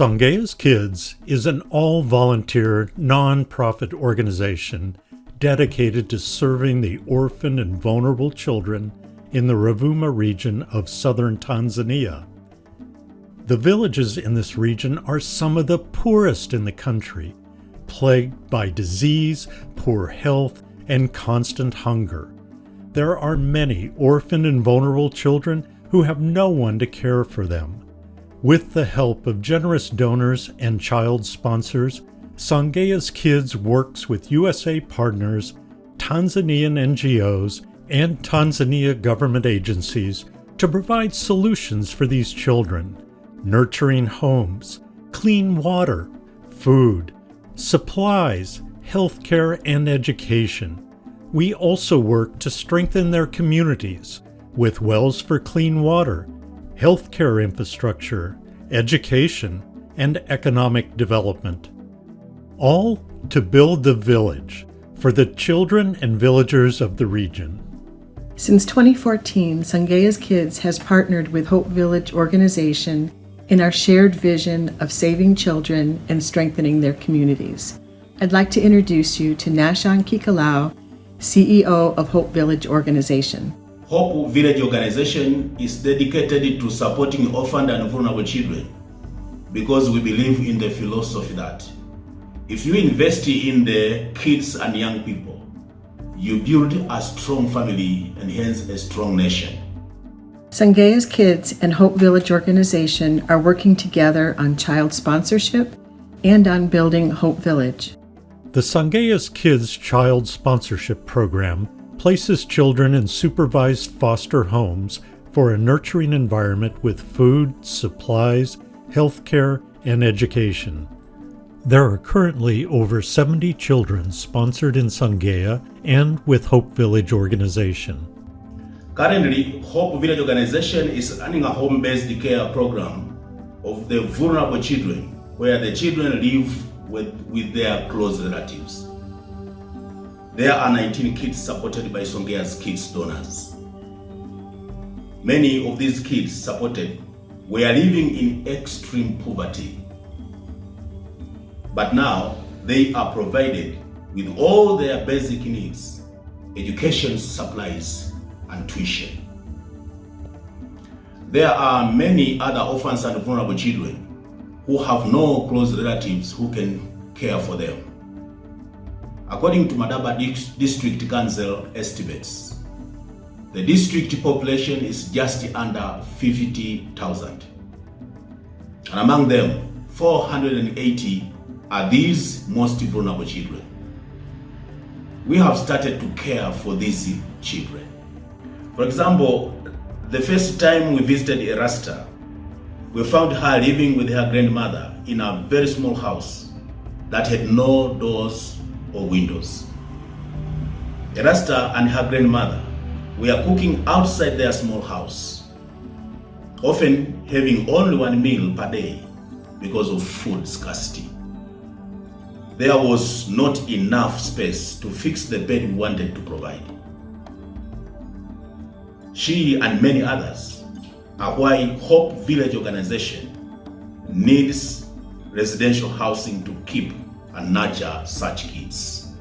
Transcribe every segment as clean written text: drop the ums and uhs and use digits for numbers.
Songea's Kids is an all-volunteer, non-profit organization dedicated to serving the orphan and vulnerable children in the Ruvuma region of southern Tanzania. The villages in this region are some of the poorest in the country, plagued by disease, poor health, and constant hunger. There are many orphan and vulnerable children who have no one to care for them. With the help of generous donors and child sponsors, Songea's Kids works with USA partners, Tanzanian NGOs, and Tanzania government agencies to provide solutions for these children, nurturing homes, clean water, food, supplies, healthcare, and education. We also work to strengthen their communities with wells for clean water, healthcare infrastructure, education, and economic development. All to build the village for the children and villagers of the region. Since 2014, Songea's Kids has partnered with Hope Village organization in our shared vision of saving children and strengthening their communities. I'd like to introduce you to Nashon Kikalau, CEO of Hope Village organization. Hope Village organization is dedicated to supporting orphan and vulnerable children because we believe in the philosophy that if you invest in the kids and young people, you build a strong family and hence a strong nation. Songea's Kids and Hope Village organization are working together on child sponsorship and on building Hope Village. The Songea's Kids Child Sponsorship Program places children in supervised foster homes for a nurturing environment with food, supplies, healthcare, and education. There are currently over 70 children sponsored in Songea and with Hope Village organization. Currently, Hope Village organization is running a home-based care program of the vulnerable children where the children live with their close relatives. There are 19 kids supported by Songea's Kids donors. Many of these kids supported were living in extreme poverty. But now they are provided with all their basic needs, education supplies, and tuition. There are many other orphans and vulnerable children who have no close relatives who can care for them. According to Madaba District Council estimates, the district population is just under 50,000. And among them, 480 are these most vulnerable children. We have started to care for these children. For example, the first time we visited Erasta, we found her living with her grandmother in a very small house that had no doors or windows. Erasta and her grandmother were cooking outside their small house, often having only one meal per day because of food scarcity. There was not enough space to fix the bed we wanted to provide. She and many others are why Hope Village organization needs residential housing to keep and nurture such kids.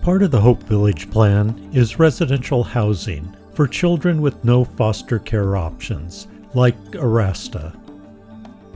Part of the Hope Village plan is residential housing for children with no foster care options, like Erasta.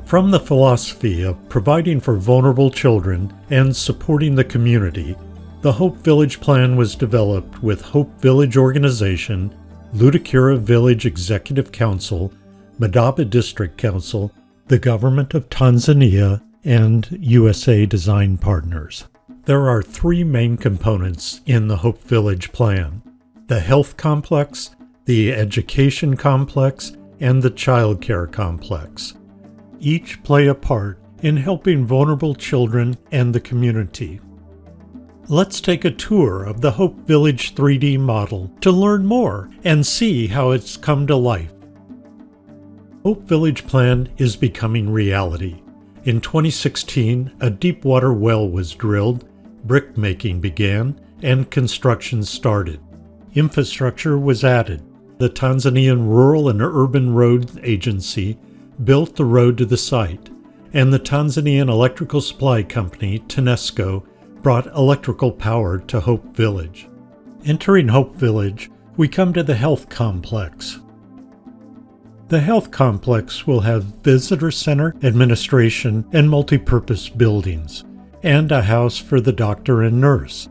From the philosophy of providing for vulnerable children and supporting the community, the Hope Village plan was developed with Hope Village Organization, Ludakira Village Executive Council, Madaba District Council, the Government of Tanzania, and USA Design Partners. There are three main components in the Hope Village plan: the health complex, the education complex, and the child care complex. Each play a part in helping vulnerable children and the community. Let's take a tour of the Hope Village 3D model to learn more and see how it's come to life. Hope Village plan is becoming reality. In 2016, a deep water well was drilled, brick making began, and construction started. Infrastructure was added. The Tanzanian Rural and Urban Road Agency built the road to the site, and the Tanzanian electrical supply company, TANESCO, brought electrical power to Hope Village. Entering Hope Village, we come to the health complex. The health complex will have visitor center, administration, and multipurpose buildings, and a house for the doctor and nurse.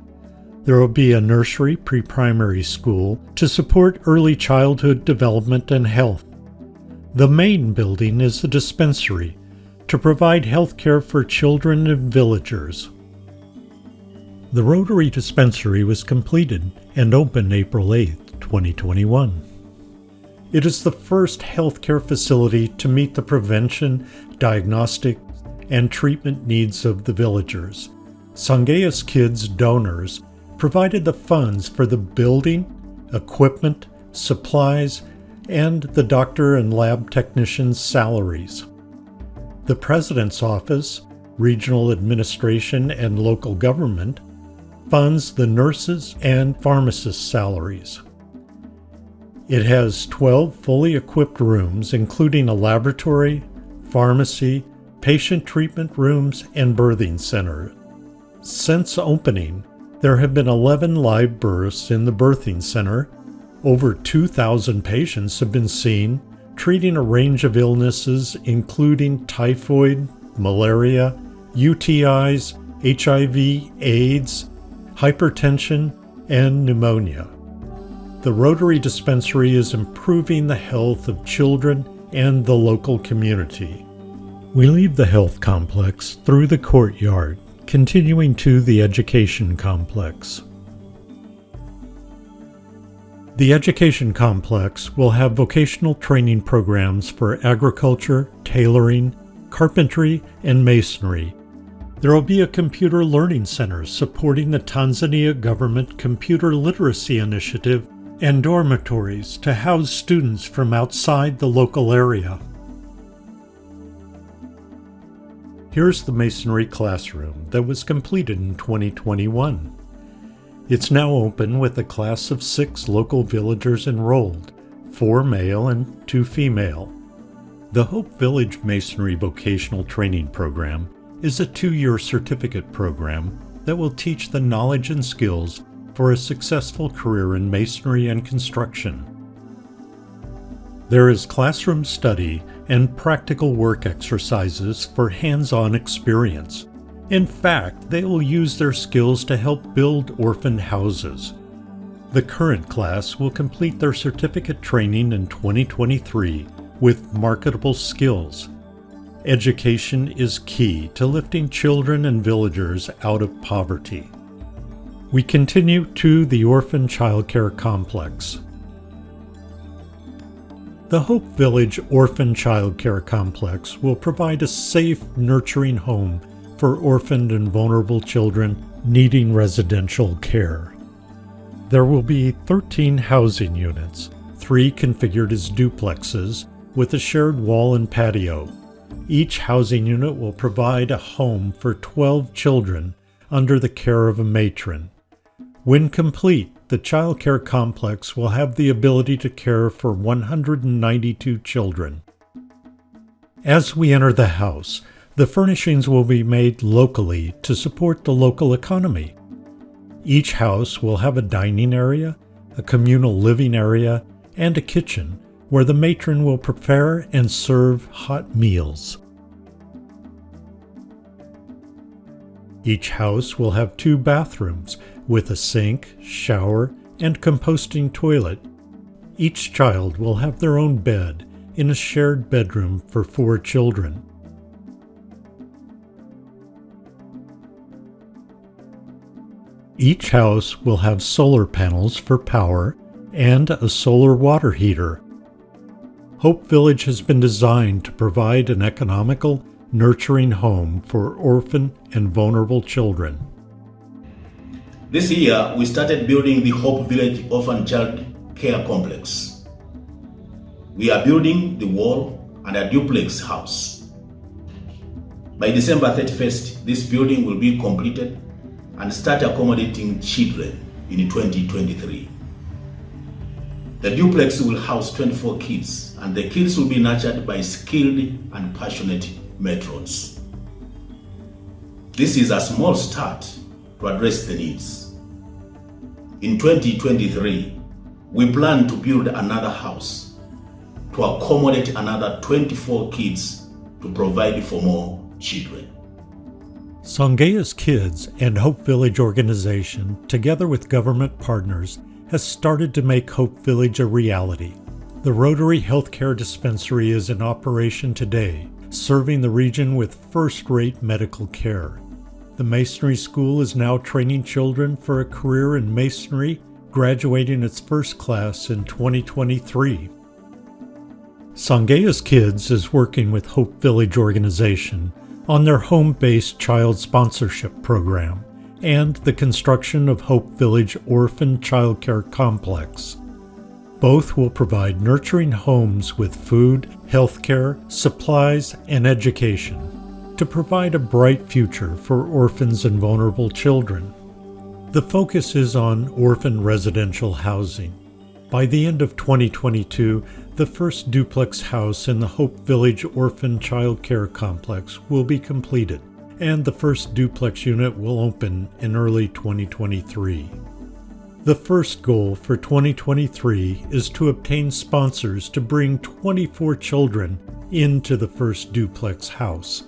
There will be a nursery pre-primary school to support early childhood development and health. The main building is the dispensary to provide health care for children and villagers. The Rotary Dispensary was completed and opened April 8, 2021. It is the first healthcare facility to meet the prevention, diagnostic, and treatment needs of the villagers. Songea's Kids donors provided the funds for the building, equipment, supplies, and the doctor and lab technicians' salaries. The President's Office, Regional Administration, and Local Government funds the nurses' and pharmacists' salaries. It has 12 fully equipped rooms, including a laboratory, pharmacy, patient treatment rooms, and birthing center. Since opening, there have been 11 live births in the birthing center. Over 2,000 patients have been seen, treating a range of illnesses including typhoid, malaria, UTIs, HIV, AIDS, hypertension, and pneumonia. The Rotary Dispensary is improving the health of children and the local community. We leave the health complex through the courtyard, continuing to the education complex. The education complex will have vocational training programs for agriculture, tailoring, carpentry, and masonry. There will be a computer learning center supporting the Tanzania government computer literacy initiative and dormitories to house students from outside the local area. Here's the masonry classroom that was completed in 2021. It's now open with a class of 6 local villagers enrolled, 4 male and 2 female. The Hope Village Masonry Vocational Training Program is a 2-year certificate program that will teach the knowledge and skills for a successful career in masonry and construction. There is classroom study and practical work exercises for hands-on experience. In fact, they will use their skills to help build orphan houses. The current class will complete their certificate training in 2023 with marketable skills. Education is key to lifting children and villagers out of poverty. We continue to the Orphan Childcare Complex. The Hope Village Orphan Childcare Complex will provide a safe, nurturing home for orphaned and vulnerable children needing residential care. There will be 13 housing units, 3 configured as duplexes with a shared wall and patio. Each housing unit will provide a home for 12 children under the care of a matron. When complete, the child care complex will have the ability to care for 192 children. As we enter the house, the furnishings will be made locally to support the local economy. Each house will have a dining area, a communal living area, and a kitchen where the matron will prepare and serve hot meals. Each house will have 2 bathrooms with a sink, shower, and composting toilet. Each child will have their own bed in a shared bedroom for 4 children. Each house will have solar panels for power and a solar water heater. Hope Village has been designed to provide an economical, nurturing home for orphan and vulnerable children. This year, we started building the Hope Village Orphan Child Care Complex. We are building the wall and a duplex house. By December 31st, this building will be completed and start accommodating children in 2023. The duplex will house 24 kids, and the kids will be nurtured by skilled and passionate matrons. This is a small start to address the needs. In 2023, we plan to build another house to accommodate another 24 kids to provide for more children. Songea's Kids and Hope Village organization, together with government partners, has started to make Hope Village a reality. The Rotary Healthcare Dispensary is in operation today, serving the region with first-rate medical care. The Masonry School is now training children for a career in masonry, graduating its first class in 2023. Songea's Kids is working with Hope Village organization on their home-based child sponsorship program and the construction of Hope Village Orphan Childcare Complex. Both will provide nurturing homes with food, healthcare, supplies, and education to provide a bright future for orphans and vulnerable children. The focus is on orphan residential housing. By the end of 2022, the first duplex house in the Hope Village Orphan Child Care Complex will be completed, and the first duplex unit will open in early 2023. The first goal for 2023 is to obtain sponsors to bring 24 children into the first duplex house.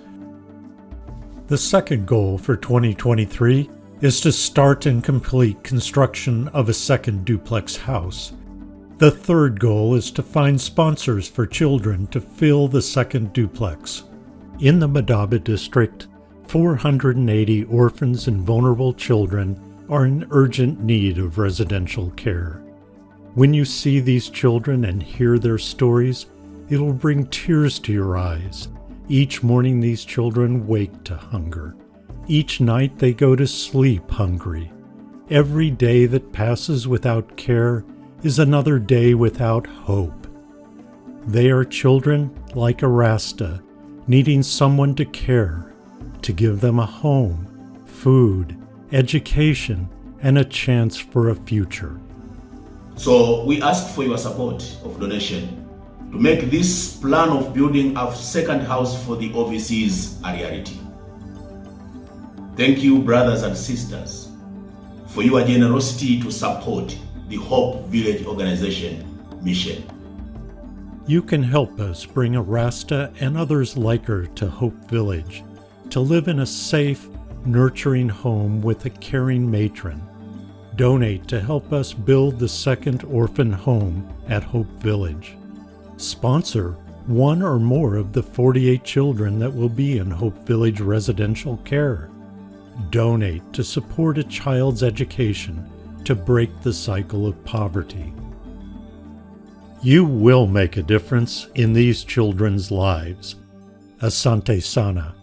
The second goal for 2023 is to start and complete construction of a second duplex house. The third goal is to find sponsors for children to fill the second duplex. In the Madaba district, 480 orphans and vulnerable children are in urgent need of residential care. When you see these children and hear their stories, it'll bring tears to your eyes. Each morning these children wake to hunger. Each night they go to sleep hungry. Every day that passes without care is another day without hope. They are children like Arasta, needing someone to care, to give them a home, food, education, and a chance for a future. So we ask for your support of donation to make this plan of building a second house for the overseas a reality. Thank you, brothers and sisters, for your generosity to support the Hope Village organization mission. You can help us bring Arasta and others like her to Hope Village, to live in a safe, nurturing home with a caring matron. Donate to help us build the second orphan home at Hope Village. Sponsor one or more of the 48 children that will be in Hope Village residential care. Donate to support a child's education to break the cycle of poverty. You will make a difference in these children's lives. Asante Sana.